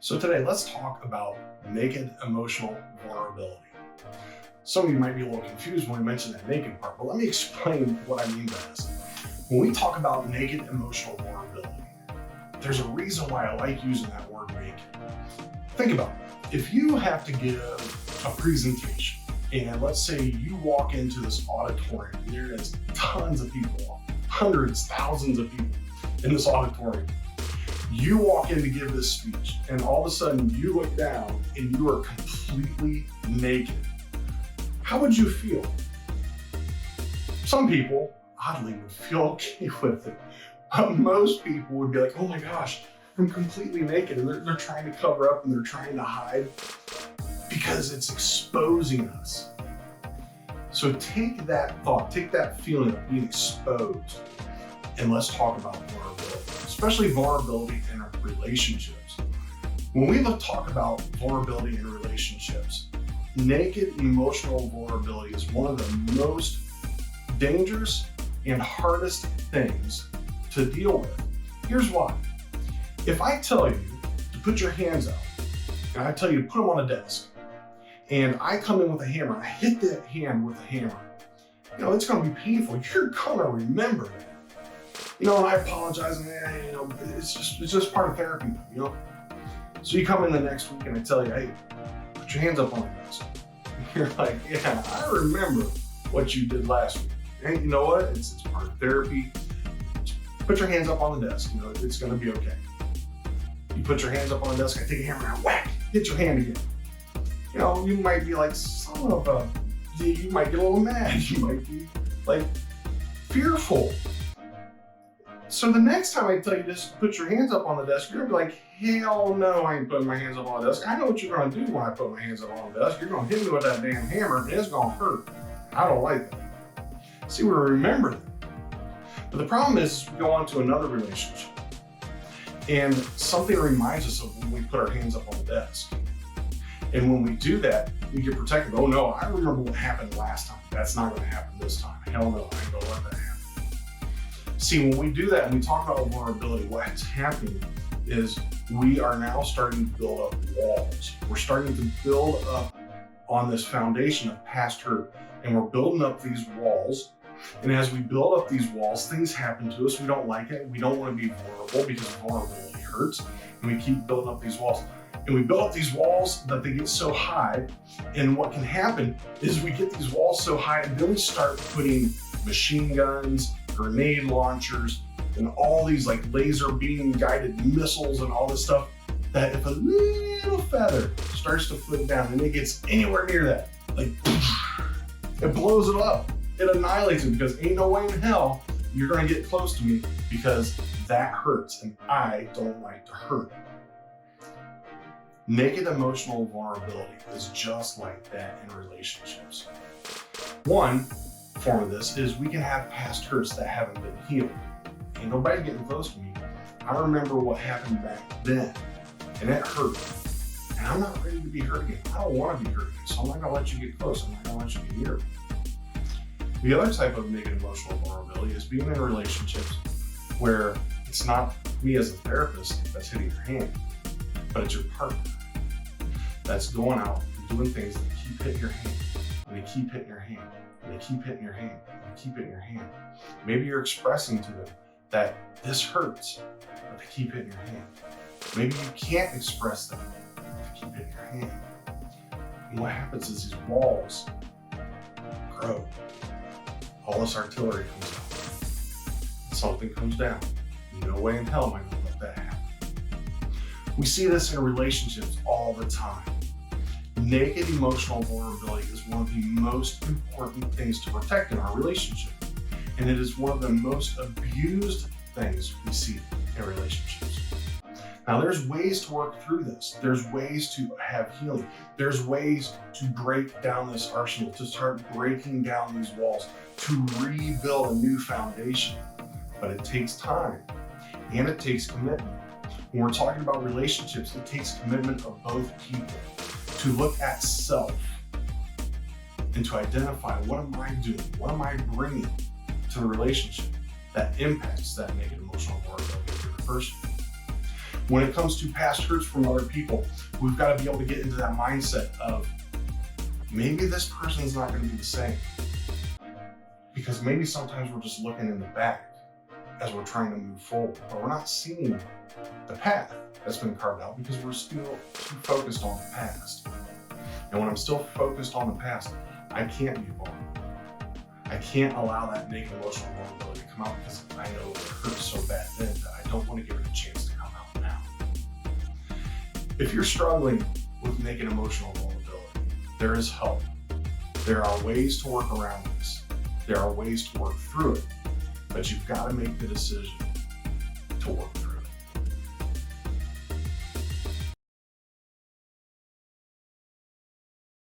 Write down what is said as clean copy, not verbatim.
So today, let's talk about naked emotional vulnerability. Some of you might be a little confused when we mention that naked part, but let me explain what I mean by this. When we talk about naked emotional vulnerability, there's a reason why I like using that word naked. Think about it. If you have to give a presentation, and let's say you walk into this auditorium, and there is tons of people, hundreds, thousands of people in this auditorium. You walk in to give this speech, and all of a sudden you look down and you are completely naked. How would you feel? Some people, oddly, would feel okay with it. But most people would be like, oh my gosh, I'm completely naked. And they're trying to cover up and they're trying to hide because it's exposing us. So take that thought, take that feeling of being exposed, and let's talk about vulnerability, especially vulnerability in our relationships. When we talk about vulnerability in relationships, naked emotional vulnerability is one of the most dangerous and hardest things to deal with. Here's why. If I tell you to put your hands out, and I tell you to put them on a desk, and I come in with a hammer, and I hit that hand with a hammer, it's gonna be painful. You're gonna remember that. And I apologize, and it's just part of therapy, So you come in the next week and I tell you, hey, put your hands up on the desk. You're like, yeah, I remember what you did last week. And you know what? It's part of therapy. Just put your hands up on the desk. It's gonna be okay. You put your hands up on the desk, I take a hammer and I whack, hit your hand again. You might be like, son of a, you might get a little mad. You might be like fearful. So the next time I tell you just put your hands up on the desk, you're gonna be like, hell no, I ain't putting my hands up on the desk. I know what you're gonna do when I put my hands up on the desk. You're gonna hit me with that damn hammer and it's gonna hurt. I don't like that. See, we remember that. But the problem is we go on to another relationship and something reminds us of when we put our hands up on the desk. And when we do that, we get protected. Oh no, I remember what happened last time. That's not gonna happen this time. Hell no, I ain't gonna let that happen. See, when we do that and we talk about vulnerability, what's happening is we are now starting to build up walls. We're starting to build up on this foundation of past hurt, and we're building up these walls. And as we build up these walls, things happen to us. We don't like it. We don't want to be vulnerable because vulnerability hurts. And we keep building up these walls. And we build up these walls that they get so high. And what can happen is we get these walls so high, and then we start putting machine guns, grenade launchers, and all these like laser beam guided missiles and all this stuff, that if a little feather starts to flit down and it gets anywhere near that, like it blows it up. It annihilates it, because ain't no way in hell you're gonna get close to me, because that hurts and I don't like to hurt. Naked emotional vulnerability is just like that in relationships. One form of this is we can have past hurts that haven't been healed. Ain't nobody getting close to me. I remember what happened back then, and it hurt. And I'm not ready to be hurt again. I don't want to be hurt again, so I'm not gonna let you get close. I'm not gonna let you get near me. The other type of naked emotional vulnerability is being in relationships where it's not me as a therapist that's hitting your hand, but it's your partner that's going out and doing things that keep hitting your hand, and they keep hitting your hand, and they keep hitting your hand, and they keep hitting your hand. Maybe you're expressing to them that this hurts, but they keep hitting your hand. Maybe you can't express that, but they keep hitting your hand. And what happens is these walls grow. All this artillery comes out. Something comes down. No way in hell am I gonna let that happen. We see this in relationships all the time. Naked emotional vulnerability is one of the most important things to protect in our relationship. And it is one of the most abused things we see in relationships. Now, there's ways to work through this. There's ways to have healing. There's ways to break down this arsenal, to start breaking down these walls, to rebuild a new foundation. But it takes time and it takes commitment. When we're talking about relationships, it takes commitment of both people to look at self and to identify, what am I doing? What am I bringing to the relationship that impacts that negative emotional vulnerability of the other person? When it comes to past hurts from other people, we've got to be able to get into that mindset of maybe this person's not going to be the same. Because maybe sometimes we're just looking in the back as we're trying to move forward, but we're not seeing the path that's been carved out because we're still too focused on the past. And when I'm still focused on the past, I can't be vulnerable. I can't allow that naked emotional vulnerability to come out because I know it hurts so bad then that I don't want to give it a chance to come out now. If you're struggling with naked emotional vulnerability, there is help. There are ways to work around this. There are ways to work through it, but you've got to make the decision to work